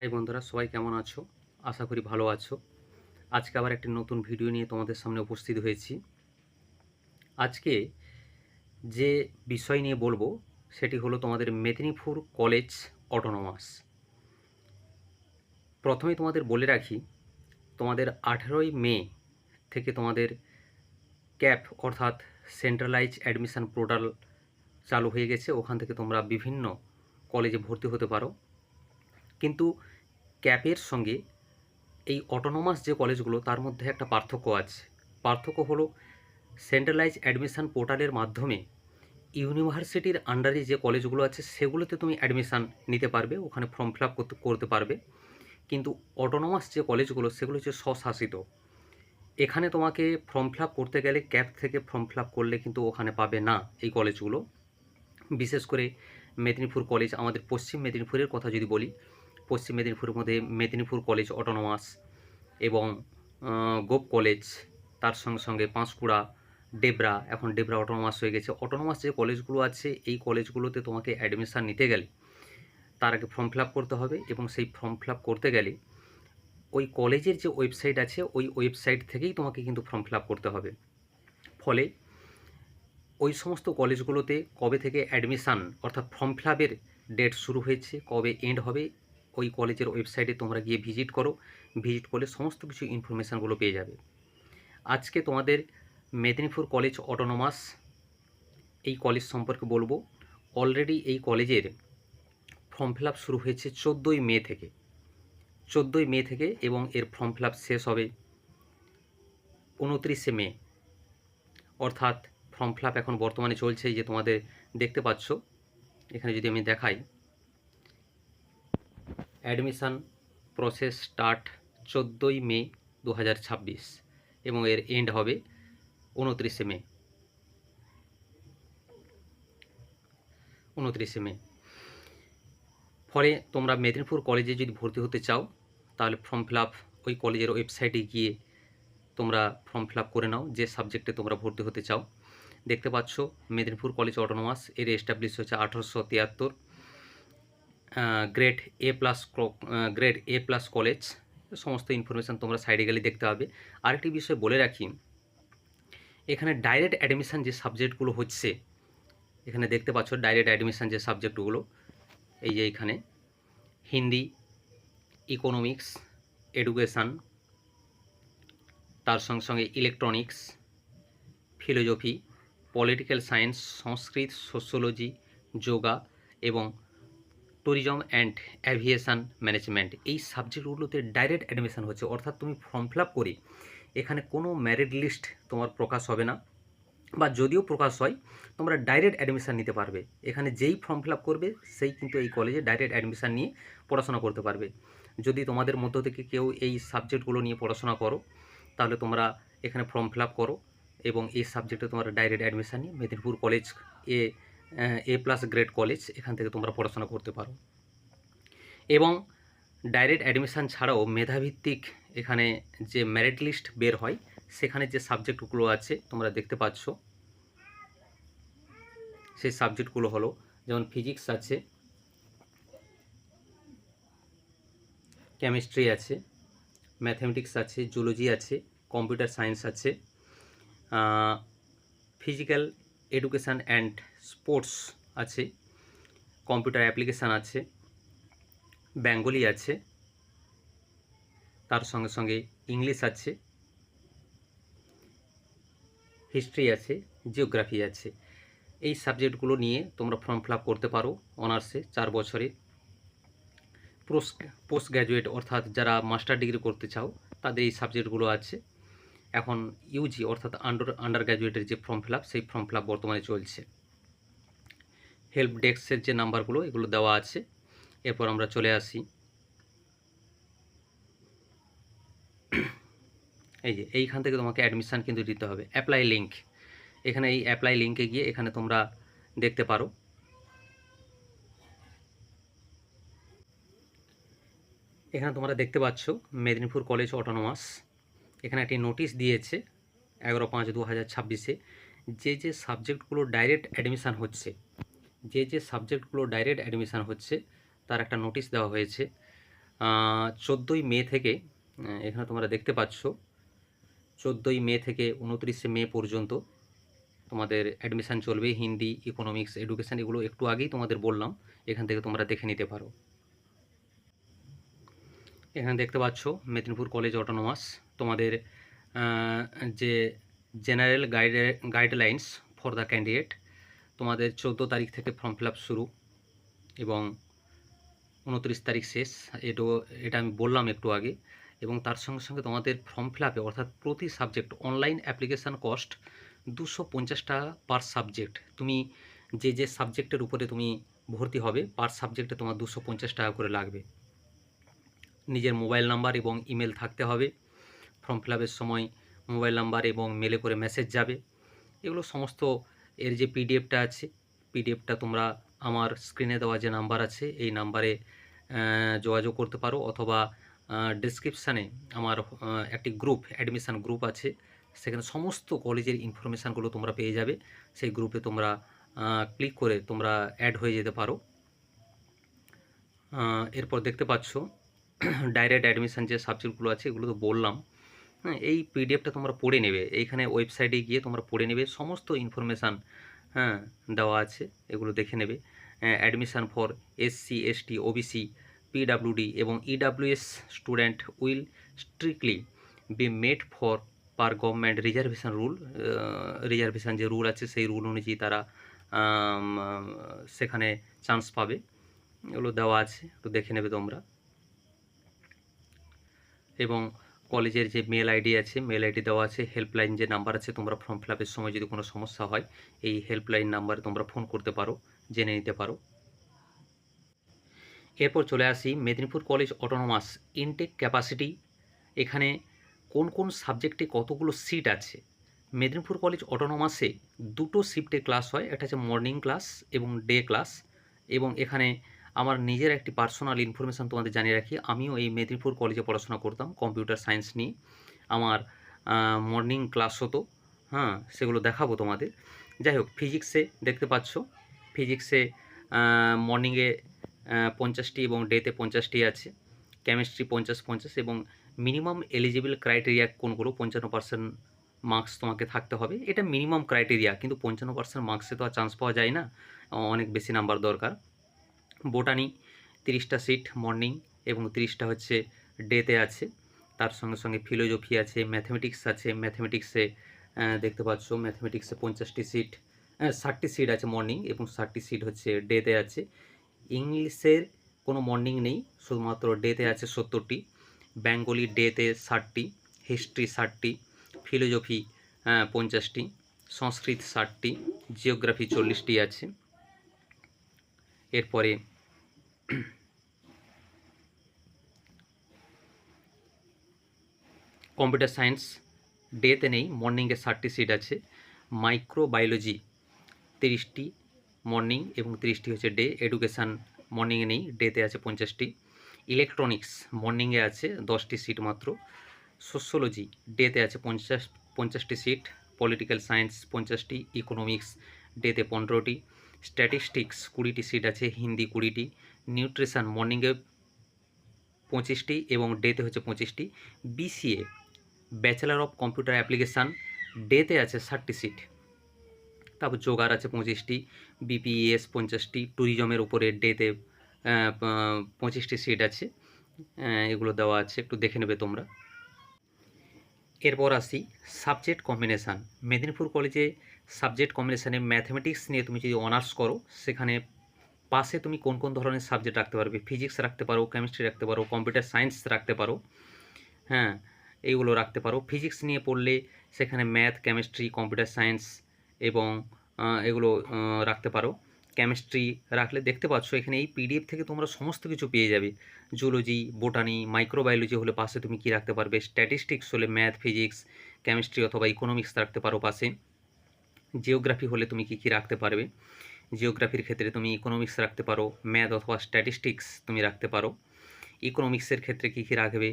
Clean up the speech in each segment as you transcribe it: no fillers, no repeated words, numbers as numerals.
এই বন্ধুরা সবাই কেমন আছো? আশা করি ভালো আছো। আজকে আবার একটি নতুন ভিডিও নিয়ে তোমাদের সামনে উপস্থিত হয়েছি। আজকে যে বিষয় নিয়ে বলবো সেটি হলো তোমাদের মেদিনীপুর কলেজ অটোনোমাস। প্রথমেই তোমাদের বলে রাখি, তোমাদের 18ই মে থেকে তোমাদের ক্যাপ অর্থাৎ সেন্ট্রালাইজ অ্যাডমিশন পোর্টাল চালু হয়ে গেছে। ওখান থেকে তোমরা বিভিন্ন কলেজে ভর্তি হতে পারো। কিন্তু ক্যাপের সঙ্গে এই অটোনোমাস যে কলেজগুলো তার মধ্যে একটা পার্থক্য আছে। পার্থক্য হলো সেন্ট্রালাইজ অ্যাডমিশন পোর্টালের মাধ্যমে ইউনিভার্সিটির আন্ডারে যে কলেজগুলো আছে সেগুলোতে তুমি অ্যাডমিশান নিতে পারবে, ওখানে ফর্ম ফিল আপ করতে পারবে। কিন্তু অটোনোমাস যে কলেজগুলো সেগুলো হচ্ছে স্বশাসিত। এখানে তোমাকে ফর্ম ফিল আপ করতে গেলে ক্যাপ থেকে ফর্ম ফিল আপ করলে কিন্তু ওখানে পাবে না এই কলেজগুলো। বিশেষ করে মেদিনীপুর কলেজ, আমাদের পশ্চিম মেদিনীপুরের কথা যদি বলি, পশ্চিম মেদিনীপুরের মধ্যে মেদিনীপুর কলেজ অটোনোমাস এবং গোপ কলেজ, তার সঙ্গে সঙ্গে পাঁশকুড়া, ডেবরা, এখন ডেবরা অটোনোমাস হয়ে গেছে। অটোনোমাস যে কলেজগুলো আছে এই কলেজগুলোতে তোমাকে অ্যাডমিশান নিতে গেলে তার আগে ফর্ম ফিল আপ করতে হবে, এবং সেই ফর্ম ফিল আপ করতে গেলে ওই কলেজের যে ওয়েবসাইট আছে ওই ওয়েবসাইট থেকেই তোমাকে কিন্তু ফর্ম ফিল আপ করতে হবে। ফলে ওই সমস্ত কলেজগুলোতে কবে থেকে অ্যাডমিশান অর্থাৎ ফর্ম ফিল আপের ডেট শুরু হয়েছে, কবে এন্ড হবে, ওই কলেজের ওয়েবসাইটে তোমরা গিয়ে ভিজিট করো। ভিজিট করলে সমস্ত কিছু ইনফরমেশানগুলো পেয়ে যাবে। আজকে তোমাদের মেদিনীপুর কলেজ অটোনোমাস এই কলেজ সম্পর্কে বলবো। অলরেডি এই কলেজের ফর্ম ফিল আপ শুরু হয়েছে 14ই মে থেকে, 14ই মে থেকে, এবং এর ফর্ম ফিল আপ শেষ হবে 29শে মে। অর্থাৎ ফর্ম ফিল আপ এখন বর্তমানে চলছে। এই যে তোমাদের দেখতে পাচ্ছ এখানে, যদি আমি দেখাই, অ্যাডমিশান প্রসেস স্টার্ট 14ই মে 2026 এবং এর এন্ড হবে 29শে মে। 29শে মে। ফলে তোমরা মেদিনীপুর কলেজে যদি ভর্তি হতে চাও তাহলে ফর্ম ফিল আপ ওই কলেজের ওয়েবসাইটে গিয়ে তোমরা ফর্ম ফিল আপ করে নাও যে সাবজেক্টে তোমরা ভর্তি হতে চাও। দেখতে পাচ্ছ মেদিনীপুর কলেজ অটোনোমাস, এর এস্টাবলিশ হচ্ছে 1873। Grade A plus college. সমস্ত ইনফরমেশান তোমরা সাইডে গেলে দেখতে পাবে। আরেকটি বিষয় বলে রাখি, এখানে ডাইরেক্ট অ্যাডমিশান যে সাবজেক্টগুলো হচ্ছে, এখানে দেখতে পাচ্ছ ডাইরেক্ট অ্যাডমিশান যে সাবজেক্টগুলো, এই যে এখানে হিন্দি, ইকোনমিক্স, এডুকেশান, তার সঙ্গে সঙ্গে ইলেকট্রনিক্স, ফিলোজফি, পলিটিক্যাল সায়েন্স, সংস্কৃত, সোশ্যোলজি, যোগা এবং ট্যুরিজম অ্যান্ড অ্যাভিয়েশন ম্যানেজমেন্ট, এই সাবজেক্টগুলোতে ডাইরেক্ট অ্যাডমিশান হচ্ছে। অর্থাৎ তুমি ফর্ম ফিল আপ করে এখানে কোনো মেরিট লিস্ট তোমার প্রকাশ হবে না, বা যদিও প্রকাশ হয় তোমরা ডাইরেক্ট অ্যাডমিশান নিতে পারবে। এখানে যেই ফর্ম ফিল আপ করবে সেই কিন্তু এই কলেজে ডাইরেক্ট অ্যাডমিশান নিয়ে পড়াশোনা করতে পারবে। যদি তোমাদের মধ্য থেকে কেউ এই সাবজেক্টগুলো নিয়ে পড়াশোনা করো তাহলে তোমরা এখানে ফর্ম ফিল আপ করো এবং এই সাবজেক্টে তোমরা ডাইরেক্ট অ্যাডমিশান নিয়ে মেদিনীপুর কলেজ এ প্লাস গ্রেড কলেজ, এখান থেকে তোমরা পড়াশোনা করতে পারো। এবং ডাইরেক্ট অ্যাডমিশান ছাড়াও মেধাভিত্তিক এখানে যে মেরিট লিস্ট বের হয় সেখানে যে সাবজেক্টগুলো আছে তোমরা দেখতে পাচ্ছ, সেই সাবজেক্টগুলো হলো যেমন ফিজিক্স আছে, কেমিস্ট্রি আছে, ম্যাথমেটিক্স আছে, জুলজি আছে, কম্পিউটার সায়েন্স আছে, ফিজিক্যাল এডুকেশান অ্যান্ড স্পোর্টস আছে, কম্পিউটার অ্যাপ্লিকেশান আছে, বেঙ্গলি আছে, তার সঙ্গে সঙ্গে ইংলিশ আছে, হিস্ট্রি আছে, জিওগ্রাফি আছে। এই সাবজেক্টগুলো নিয়ে তোমরা ফর্ম ফিল আপ করতে পারো অনার্সে 4 বছরে। পোস্ট গ্র্যাজুয়েট অর্থাৎ যারা মাস্টার ডিগ্রি করতে চাও তাদের এই সাবজেক্টগুলো আছে। এখন ইউজি অর্থাৎ আন্ডার গ্র্যাজুয়েটের যে ফর্ম ফিল আপ সেই ফর্ম ফিল আপ বর্তমানে চলছে। হেল্প ডেস্কের যে নাম্বারগুলো এগুলো দেওয়া আছে। এরপর আমরা চলে আসি, এই যে এইখান থেকে তোমাকে অ্যাডমিশান কিন্তু দিতে হবে। অ্যাপ্লাই লিঙ্ক, এখানে এই অ্যাপ্লাই লিঙ্কে গিয়ে এখানে তোমরা দেখতে পারো। এখানে তোমরা দেখতে পাচ্ছ মেদিনীপুর কলেজ অটোনোমাস, এখানে একটি নোটিশ দিয়েছে 11/5/2026-এ। যে সাবজেক্টগুলো ডাইরেক্ট অ্যাডমিশান হচ্ছে, যে সাবজেক্টগুলো ডাইরেক্ট অ্যাডমিশান হচ্ছে তার একটা নোটিশ দেওয়া হয়েছে। 14ই মে থেকে এখানে তোমরা দেখতে পাচ্ছ 14ই মে থেকে 29শে মে পর্যন্ত তোমাদের অ্যাডমিশান চলবে। হিন্দি, ইকোনমিক্স, এডুকেশান এগুলো একটু আগেই তোমাদের বললাম, এখান থেকে তোমরা দেখে নিতে পারো। এখানে দেখতে পাচ্ছ মেদিনীপুর কলেজ অটোনোমাস তোমাদের যে general guidelines for the candidate, তোমাদের 14 তারিখ থেকে ফর্ম ফিল আপ শুরু এবং 29 তারিখ শেষ। এটা আমি বললাম একটু আগে। এবং তার সঙ্গে সঙ্গে তোমাদের ফর্ম ফিল আপে অর্থাৎ প্রতি সাবজেক্ট অনলাইন অ্যাপ্লিকেশান কস্ট 250 টাকা পার সাবজেক্ট। তুমি যে সাবজেক্টের উপরে তুমি ভর্তি হবে পার সাবজেক্টে তোমার 250 টাকা করে লাগবে। নিজের মোবাইল নাম্বার এবং ইমেল থাকতে হবে। ফর্ম ফিল আপের সময় মোবাইল নাম্বার এবং মেলে করে মেসেজ যাবে। এগুলো সমস্ত এর যে পিডিএফটা আছে, পিডিএফটা তোমরা আমার স্ক্রিনে দেওয়া যে নাম্বার আছে এই নাম্বারে যোগাযোগ করতে পারো, অথবা ডেসক্রিপশানে আমার একটি গ্রুপ, অ্যাডমিশান গ্রুপ আছে, সেখানে সমস্ত কলেজের ইনফরমেশানগুলো তোমরা পেয়ে যাবে। সেই গ্রুপে তোমরা ক্লিক করে তোমরা অ্যাড হয়ে যেতে পারো। এরপর দেখতে পাচ্ছ ডাইরেক্ট অ্যাডমিশান যে সাবজেক্টগুলো আছে এগুলো তো বললাম। হ্যাঁ, এই পিডিএফটা তোমরা পড়ে নেবে, এইখানে ওয়েবসাইটে গিয়ে তোমরা পড়ে নেবে, সমস্ত ইনফরমেশান হ্যাঁ দেওয়া আছে, এগুলো দেখে নেবে। Admission for SC, ST, OBC, PWD এবং EWS student will strictly be made for per government reservation rule. Reservation যে রুল আছে সেই রুল অনুযায়ী তারা সেখানে চান্স পাবে, এগুলো দেওয়া আছে, একটু দেখে নেবে তোমরা। এবং কলেজের যে মেল আইডি আছে, মেল আইডি দেওয়া আছে, হেল্পলাইন যে নাম্বার আছে, তোমরা ফর্ম ফিল আপের সময় যদি কোনো সমস্যা হয় এই হেল্পলাইন নাম্বারে তোমরা ফোন করতে পারো, জেনে নিতে পারো। এরপর চলে আসি Medinipur college autonomous intake capacity. এখানে কোন কোন সাবজেক্টে কতগুলো সিট আছে। মেদিনীপুর কলেজ অটোনোমাসে দুটো শিফটে ক্লাস হয়, একটা হচ্ছে মর্নিং ক্লাস এবং ডে ক্লাস। এবং এখানে আমার নিজের একটি পার্সোনাল ইনফরমেশান তোমাদের জানিয়ে রাখি, আমিও এই মেদিনীপুর কলেজে পড়াশোনা করতাম কম্পিউটার সায়েন্স নিয়ে। আমার মর্নিং ক্লাস হতো, হ্যাঁ সেগুলো দেখাবো তোমাদের। যাই হোক, ফিজিক্সে দেখতে পাচ্ছ, ফিজিক্সে মর্নিংয়ে 50টি এবং ডেতে 50টি আছে। কেমিস্ট্রি 50 এবং মিনিমাম এলিজিবল ক্রাইটেরিয়া কোনগুলো, 55% মার্কস তোমাকে থাকতে হবে, এটা মিনিমাম ক্রাইটেরিয়া, কিন্তু 55% মার্কসে তো আর চান্স পাওয়া যায় না, অনেক বেশি নাম্বার দরকার। বোটানি 30টা সিট মর্নিং এবং 30টা হচ্ছে ডেতে আছে। তার সঙ্গে সঙ্গে ফিলোজফি আছে, ম্যাথমেটিক্স আছে, ম্যাথমেটিক্সে দেখতে পাচ্ছ ম্যাথমেটিক্সে 50টি সিট, 60টি সিট আছে মর্নিং এবং 60টি সিট হচ্ছে ডেতে আছে। ইংলিশের কোনো মর্নিং নেই, শুধুমাত্র ডেতে আছে 70টি, বেঙ্গলি ডেতে 60টি, হিস্ট্রি 60টি, ফিলোজফি 50টি, সংস্কৃত 60টি, জিওগ্রাফি 40টি আছে। এরপরে কম্পিউটার সায়েন্স ডেতে নেই, মর্নিংয়ে 60টি সিট আছে। মাইক্রোবায়োলজি 30টি মর্নিং এবং 30টি হচ্ছে ডে। এডুকেশান মর্নিংয়ে নেই, ডেতে আছে 50টি। ইলেকট্রনিক্স মর্নিংয়ে আছে 10টি সিট মাত্র। সোশ্যোলজি ডেতে আছে 50টি সিট। পলিটিক্যাল সায়েন্স 50টি, ইকোনমিক্স ডেতে 15টি, স্ট্যাটিস্টিক্স 20টি সিট আছে, হিন্দি 20টি, নিউট্রিশন মর্নিংয়ে 25টি এবং ডেতে হচ্ছে 25টি। BCA bachelor of computer application ডেতে আছে 60টি সিট। তারপর যোগার আছে 25টি, বিপিএস 50টি, ট্যুরিজমের উপরে ডেতে 25টি সিট আছে, এগুলো দেওয়া আছে, একটু দেখে নেবে তোমরা। এরপর আসি সাবজেক্ট কম্বিনেশান। মেদিনীপুর কলেজে সাবজেক্ট কম্বিনেশানে ম্যাথমেটিক্স নিয়ে তুমি যদি অনার্স করো, সেখানে পাশে তুমি কোন কোন ধরনের সাবজেক্ট রাখতে পারবে, ফিজিক্স রাখতে পারো, কেমিস্ট্রি রাখতে পারো, কম্পিউটার সায়েন্স রাখতে পারো, হ্যাঁ এইগুলো রাখতে পারো। ফিজিক্স নিয়ে পড়লে সেখানে ম্যাথ, কেমিস্ট্রি, কম্পিউটার সায়েন্স এবং এগুলো রাখতে পারো। কেমিস্ট্রি রাখলে দেখতে পাচ্ছ এখানে এই পিডিএফ থেকে তোমরা সমস্ত কিছু পেয়ে যাবে। জুলজি, বোটানি, মাইক্রোবায়োলজি হলে পাশে তুমি কি রাখতে পারবে, স্ট্যাটিস্টিক্স হলে ম্যাথ, ফিজিক্স, কেমিস্ট্রি অথবা ইকোনমিক্স রাখতে পারো পাশে। জিওগ্রাফি হলে তুমি কি রাখতে পারবে, জিওগ্রাফির ক্ষেত্রে তুমি ইকোনমিক্স রাখতে পারো, ম্যাথ অথবা স্ট্যাটিস্টিক্স তুমি রাখতে পারো। ইকোনমিক্সের ক্ষেত্রে কী কী রাখবে,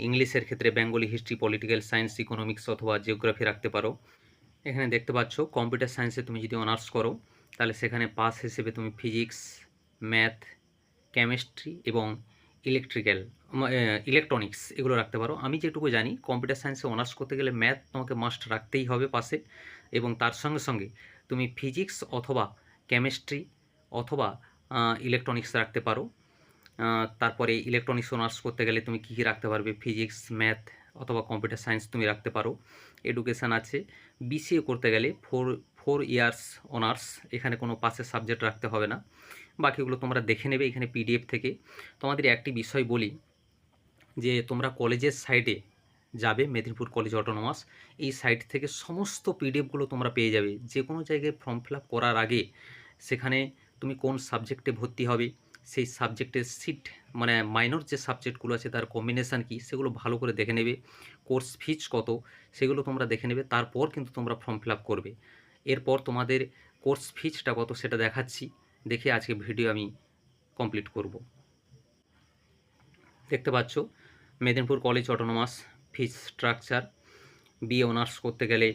ইংলিশের ক্ষেত্রে Bengali, history, political science, economics অথবা জিওগ্রাফি রাখতে পারো। এখানে দেখতে পাচ্ছ কম্পিউটার সায়েন্সে তুমি যদি অনার্স করো তাহলে সেখানে পাস হিসেবে তুমি ফিজিক্স, ম্যাথ, কেমিস্ট্রি এবং ইলেকট্রিক্যাল, ইলেকট্রনিক্স এগুলো রাখতে পারো। আমি যেটুকু জানি কম্পিউটার সায়েন্সে অনার্স করতে গেলে ম্যাথ তোমাকে মাস্ট রাখতেই হবে পাশে, এবং তার সঙ্গে সঙ্গে তুমি ফিজিক্স অথবা কেমিস্ট্রি অথবা ইলেকট্রনিক্স রাখতে পারো। তারপরে ইলেকট্রনিক্স অনার্স করতে গেলে তুমি কী কী রাখতে পারবে, ফিজিক্স, ম্যাথ অথবা কম্পিউটার সায়েন্স তুমি রাখতে পারো। এডুকেশান আছে। বিসিএ করতে গেলে ফোর ইয়ার্স অনার্স, এখানে কোনো পাসের সাবজেক্ট রাখতে হবে না, বাকিগুলো তোমরা দেখে নেবে এখানে পিডিএফ থেকে। তোমাদের একটি বিষয় বলি, যে তোমরা কলেজের সাইডে যাবে, মেদিনীপুর কলেজ অটোনমাস, এই সাইট থেকে সমস্ত পিডিএফগুলো তোমরা পেয়ে যাবে। যে কোনো জায়গায় ফর্ম ফিল আপ করার আগে সেখানে তুমি কোন সাবজেক্টে ভর্তি হবে, সেই সাবজেক্টের সিট মানে মাইনর যে সাবজেক্টগুলো আছে তার কম্বিনেশান কী সেগুলো ভালো করে দেখে নেবে। কোর্স ফিজ কত সেগুলো তোমরা দেখে নেবে, তারপর কিন্তু তোমরা ফর্ম ফিল আপ করবে। এরপর তোমাদের কোর্স ফিজটা কত সেটা দেখাচ্ছি, দেখে আজকে ভিডিও আমি কমপ্লিট করব। দেখতে পাচ্ছ মেদিনীপুর কলেজ অটোনমাস ফিজ স্ট্রাকচার। বিএ অনার্স করতে গেলে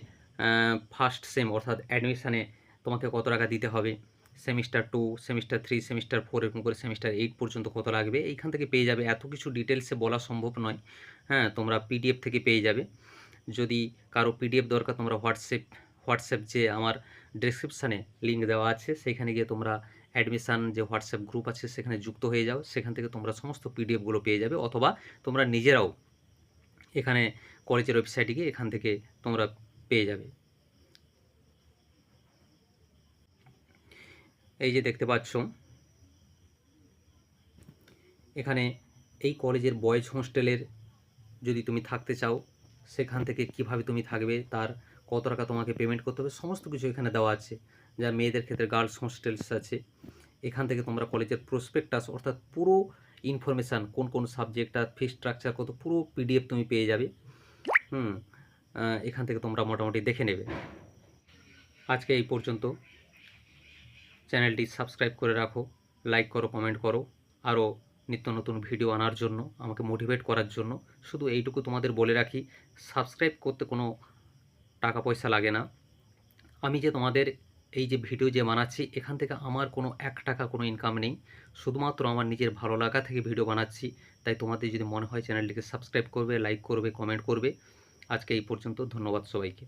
ফার্স্ট সেম অর্থাৎ অ্যাডমিশানে তোমাকে কত টাকা দিতে হবে, সেমিস্টার 2, সেমিস্টার 3, সেমিস্টার 4 এরকম করে সেমিস্টার 8 পর্যন্ত কত লাগবে এইখান থেকে পেয়ে যাবে। এত কিছু ডিটেলসে বলা সম্ভব নয়, হ্যাঁ তোমরা পিডিএফ থেকে পেয়ে যাবে। যদি কারো পিডিএফ দরকার তোমরা হোয়াটসঅ্যাপ যে আমার ডেসক্রিপশানে লিঙ্ক দেওয়া আছে সেখানে গিয়ে তোমরা অ্যাডমিশান যে হোয়াটসঅ্যাপ গ্রুপ আছে সেখানে যুক্ত হয়ে যাও, সেখান থেকে তোমরা সমস্ত পিডিএফগুলো পেয়ে যাবে, অথবা তোমরা নিজেরাও এখানে কলেজের ওয়েবসাইটে গিয়ে এখান থেকে তোমরা পেয়ে যাবে। এই যে দেখতে পাচ্ছ এখানে এই কলেজের বয়েজ হোস্টেলের যদি তুমি থাকতে চাও সেখান থেকে কিভাবে তুমি থাকবে, তার কত টাকা তোমাকে পেমেন্ট করতে হবে সমস্ত কিছু এখানে দেওয়া আছে। যা মেয়েদের ক্ষেত্রে গার্লস হোস্টেলস আছে, এখান থেকে তোমরা কলেজের প্রসপেক্টাস অর্থাৎ পুরো ইনফরমেশান কোন কোন সাবজেক্ট আর ফি স্ট্রাকচার কত পুরো পিডিএফ তুমি পেয়ে যাবে। এখান থেকে তোমরা মোটামুটি দেখে নেবে। আজকে এই পর্যন্ত। চ্যানেলটি সাবস্ক্রাইব করে রাখো, লাইক করো, কমেন্ট করো, আরও নিত্য নতুন ভিডিও আনার জন্য আমাকে মোটিভেট করার জন্য। শুধু এইটুকু তোমাদের বলে রাখি, সাবস্ক্রাইব করতে কোনো টাকা পয়সা লাগে না। আমি যে তোমাদের এই যে ভিডিও যে বানাচ্ছি এখান থেকে আমার কোনো 1 টাকা কোনো ইনকাম নেই, শুধুমাত্র আমার নিজের ভালো লাগা থেকে ভিডিও বানাচ্ছি। তাই তোমাদের যদি মনে হয় চ্যানেলটিকে সাবস্ক্রাইব করবে, লাইক করবে, কমেন্ট করবে। আজকে এই পর্যন্ত। ধন্যবাদ সবাইকে।